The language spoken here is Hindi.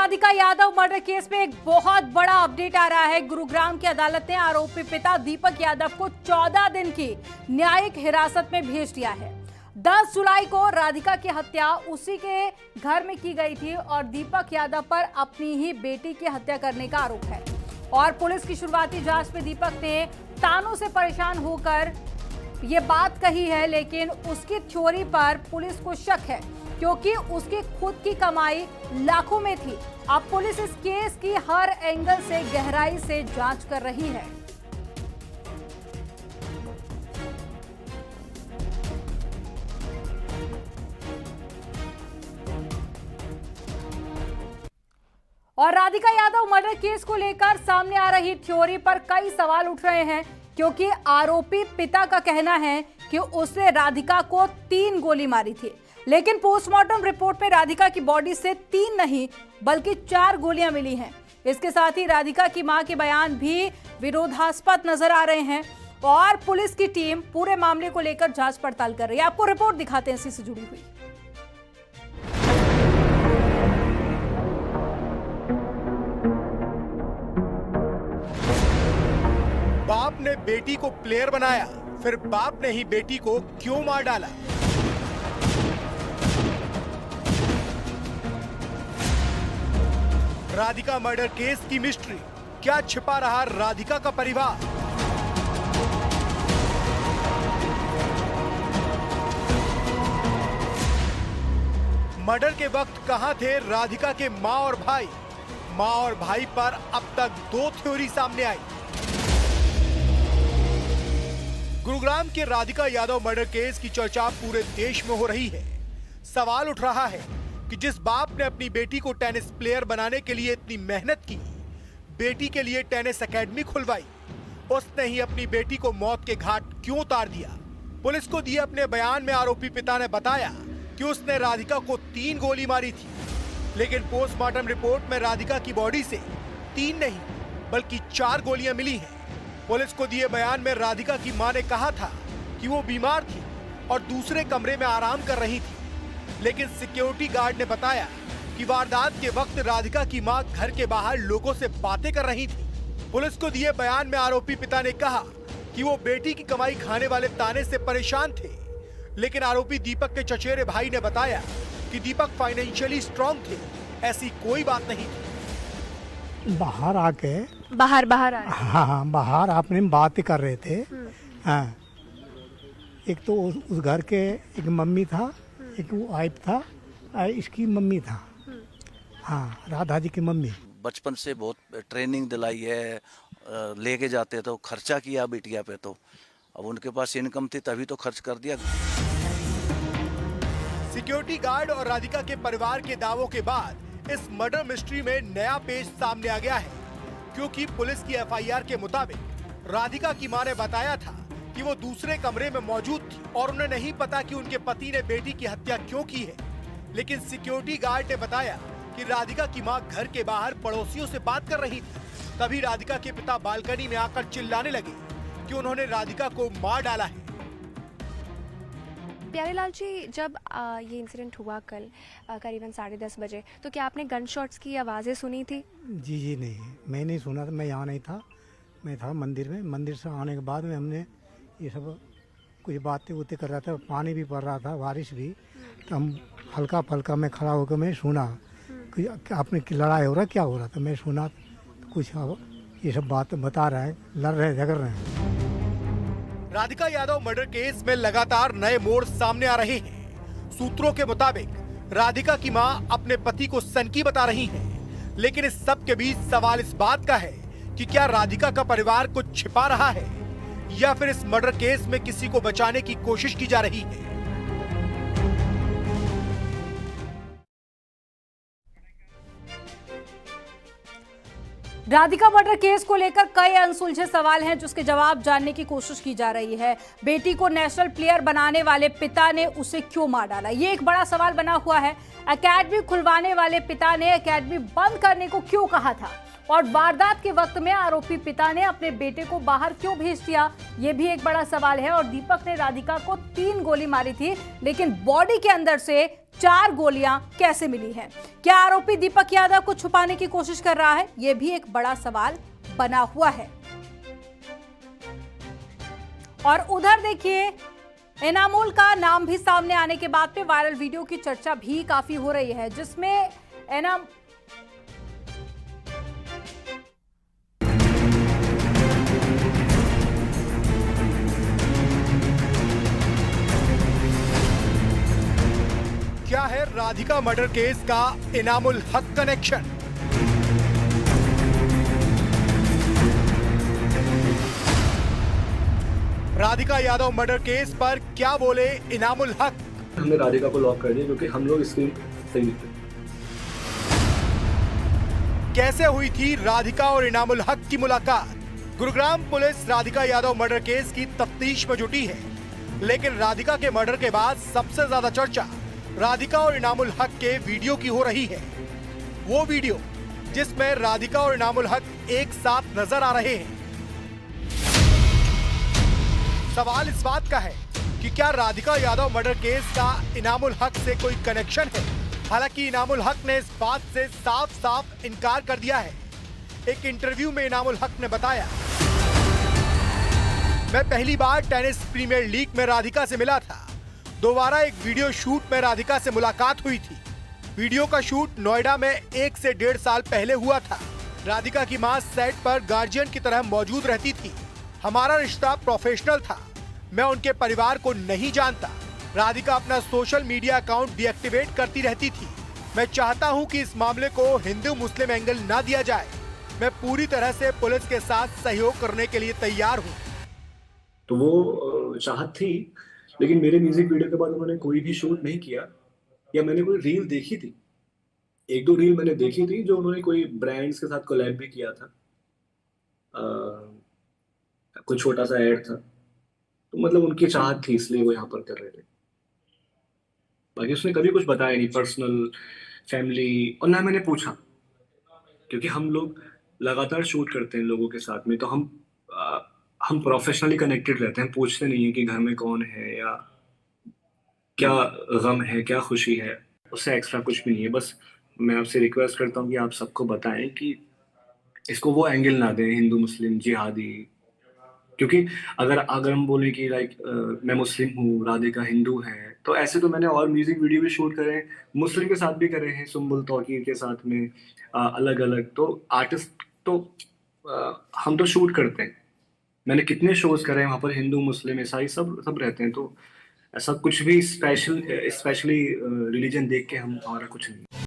राधिका यादव मर्डर केस में एक बहुत बड़ा अपडेट आ रहा है। गुरुग्राम की अदालत ने आरोपी पिता दीपक यादव को 14 दिन की न्यायिक हिरासत में भेज दिया है। 10 जुलाई को राधिका की हत्या उसी के घर में की गई थी और दीपक यादव पर अपनी ही बेटी की हत्या करने का आरोप है। और पुलिस की शुरुआती जांच में दीपक ने तानों से परेशान होकर ये बात कही है, लेकिन उसकी थ्योरी पर पुलिस को शक है क्योंकि उसकी खुद की कमाई लाखों में थी। अब पुलिस इस केस की हर एंगल से गहराई से जांच कर रही है। और राधिका यादव मर्डर केस को लेकर सामने आ रही थ्योरी पर कई सवाल उठ रहे हैं क्योंकि आरोपी पिता का कहना है कि उसने राधिका को 3 गोली मारी थी, लेकिन पोस्टमार्टम रिपोर्ट में राधिका की बॉडी से 3 नहीं बल्कि 4 गोलियां मिली हैं। इसके साथ ही राधिका की मां के बयान भी विरोधास्पद नजर आ रहे हैं और पुलिस की टीम पूरे मामले को लेकर जांच पड़ताल कर रही है। आपको रिपोर्ट दिखाते हैं इसी से जुड़ी हुई। बाप ने बेटी को प्लेयर बनाया, फिर बाप ने ही बेटी को क्यों मार डाला? राधिका मर्डर केस की मिस्ट्री, क्या छिपा रहा राधिका का परिवार? मर्डर के वक्त कहां थे राधिका के मां और भाई? मां और भाई पर अब तक 2 थ्योरी सामने आई। गुरुग्राम के राधिका यादव मर्डर केस की चर्चा पूरे देश में हो रही है। सवाल उठ रहा है कि जिस बाप ने अपनी बेटी को टेनिस प्लेयर बनाने के लिए इतनी मेहनत की, बेटी के लिए टेनिस एकेडमी खुलवाई, उसने ही अपनी बेटी को मौत के घाट क्यों उतार दिया? पुलिस को दिए अपने बयान में आरोपी पिता ने बताया कि उसने राधिका को 3 गोली मारी थी, लेकिन पोस्टमार्टम रिपोर्ट में राधिका की बॉडी से 3 नहीं बल्कि 4 गोलियां मिली हैं। पुलिस को दिए बयान में राधिका की मां ने कहा था कि वो बीमार थी और दूसरे कमरे में आराम कर रही थी, लेकिन सिक्योरिटी गार्ड ने बताया कि वारदात के वक्त राधिका की मां घर के बाहर लोगों से बातें कर रही थी। पुलिस को दिए बयान में आरोपी पिता ने कहा कि वो बेटी की कमाई खाने वाले ताने से परेशान थे, लेकिन आरोपी दीपक के चचेरे भाई ने बताया कि दीपक फाइनेंशियली स्ट्रांग थे, ऐसी कोई बात नहीं थी। बाहर आके बाहर हाँ, बाहर आपने बात कर रहे थे। हाँ, एक तो उस घर के एक मम्मी था, एक वो वाइफ था, इसकी मम्मी था। हाँ, राधा जी की मम्मी। बचपन से बहुत ट्रेनिंग दिलाई है, लेके जाते तो खर्चा किया बिटिया पे, तो अब उनके पास इनकम थी तभी तो खर्च कर दिया। सिक्योरिटी गार्ड और राधिका के परिवार के दावों के बाद इस मर्डर मिस्ट्री में नया पेज सामने आ गया है, क्योंकि पुलिस की एफआईआर के मुताबिक राधिका की मां ने बताया था कि वो दूसरे कमरे में मौजूद थी और उन्हें नहीं पता कि उनके पति ने बेटी की हत्या क्यों की है। लेकिन सिक्योरिटी गार्ड ने बताया कि राधिका की मां घर के बाहर पड़ोसियों से बात कर रही थी। तभी राधिका के पिता बालकनी में आकर चिल्लाने लगे कि उन्होंने राधिका को मार डाला है। प्यारेलाल जी, जब ये इंसिडेंट हुआ कल करीबन 10:30 बजे, तो क्या आपने गन शॉट्स की आवाज़ें सुनी थी? जी नहीं, मैं नहीं सुना था। मैं यहाँ नहीं था, मैं था मंदिर में। मंदिर से आने के बाद में हमने ये सब कुछ बातें उतें कर रहा था, पानी भी पड़ रहा था, बारिश भी। तो हम हल्का फल्का में खड़ा होकर मैं सुना कि आपने लड़ाई हो रहा, क्या हो रहा था। मैं सुना कुछ ये सब बात बता रहा है, लड़ रहे झगड़ रहे हैं। राधिका यादव मर्डर केस में लगातार नए मोड़ सामने आ रहे हैं। सूत्रों के मुताबिक राधिका की मां अपने पति को सनकी बता रही है, लेकिन इस सब के बीच सवाल इस बात का है कि क्या राधिका का परिवार कुछ छिपा रहा है या फिर इस मर्डर केस में किसी को बचाने की कोशिश की जा रही है। राधिका मर्डर केस को लेकर कई अनसुलझे सवाल हैं जिसके जवाब जानने की कोशिश की जा रही है। बेटी को नेशनल प्लेयर बनाने वाले पिता ने उसे क्यों मार डाला, ये एक बड़ा सवाल बना हुआ है। एकेडमी खुलवाने वाले पिता ने एकेडमी बंद करने को क्यों कहा था और वारदात के वक्त में आरोपी पिता ने अपने बेटे को बाहर क्यों भेज दिया, ये भी एक बड़ा सवाल है। और दीपक ने राधिका को 3 गोली मारी थी, लेकिन बॉडी के अंदर से 4 गोलियां कैसे मिली हैं? क्या आरोपी दीपक यादव को छुपाने की कोशिश कर रहा है? यह भी एक बड़ा सवाल बना हुआ है। और उधर देखिए, एनामुल का नाम भी सामने आने के बाद पे वायरल वीडियो की चर्चा भी काफी हो रही है, जिसमें क्या है राधिका मर्डर केस का इनामुल हक connection? Radhika Yadav murder case पर क्या बोले इनामुल हक? हमने राधिका को लॉक कर दिया क्योंकि हम लोग इसके सही थे। कैसे हुई थी राधिका और इनामुल हक की मुलाकात? Gurugram police Radhika Yadav murder case की तफ्तीश में जुटी है, लेकिन राधिका के मर्डर के बाद सबसे ज्यादा चर्चा राधिका और इनामुल हक के वीडियो की हो रही है। वो वीडियो जिसमें राधिका और इनामुल हक एक साथ नजर आ रहे हैं। सवाल इस बात का है कि क्या राधिका यादव मर्डर केस का इनामुल हक से कोई कनेक्शन है? हालांकि इनामुल हक ने इस बात से साफ साफ इनकार कर दिया है। एक इंटरव्यू में इनामुल हक ने बताया, मैं पहली बार टेनिस प्रीमियर लीग में राधिका से मिला था। दोबारा एक वीडियो शूट में राधिका से मुलाकात हुई थी। वीडियो का शूट नोएडा में 1 से 1.5 साल पहले हुआ था। राधिका की मां सेट पर गार्जियन की तरह मौजूद रहती थी। हमारा रिश्ता प्रोफेशनल था। मैं उनके परिवार को नहीं जानता। राधिका अपना सोशल मीडिया अकाउंट डीएक्टिवेट करती रहती थी। मैं चाहता हूं कि इस मामले को हिंदू मुस्लिम एंगल ना दिया जाए। मैं पूरी तरह से पुलिस के साथ सहयोग करने के लिए तैयार हूं। तो वो चाहत थी, लेकिन मेरे म्यूजिक वीडियो के बाद उन्होंने कोई भी शूट नहीं किया या मैंने कोई रील देखी थी। 1-2 रील मैंने देखी थी जो उन्होंने कोई ब्रांड्स के साथ कोलैब भी किया था। कोई छोटा सा ऐड था, तो मतलब उनकी चाहत थी इसलिए वो यहाँ पर कर रहे थे। बाकी उसने कभी कुछ बताया नहीं, पर्सनल, फैमिली, और ना मैंने पूछा, क्योंकि हम लोग लगातार शूट करते हैं लोगों के साथ में, तो हम प्रोफेशनली कनेक्टेड रहते हैं। पूछते नहीं है कि घर में कौन है या क्या गम है, क्या खुशी है। उससे एक्स्ट्रा कुछ भी नहीं है। बस मैं आपसे रिक्वेस्ट करता हूँ कि आप सबको बताएं कि इसको वो एंगल ना दें हिंदू मुस्लिम जिहादी, क्योंकि अगर हम बोले कि लाइक मैं मुस्लिम हूँ, राधिका हिंदू है, तो ऐसे तो मैंने और म्यूजिक वीडियो भी शूट करे हैं, मुस्लिम के साथ भी करे हैं, सुम्बुल तौकीर के साथ में, अलग अलग। तो आर्टिस्ट तो हम तो शूट करते हैं। मैंने कितने शोज करे हैं वहाँ पर, हिंदू मुस्लिम ईसाई सब रहते हैं। तो ऐसा कुछ भी स्पेशली रिलीजन देख के हमारा कुछ नहीं।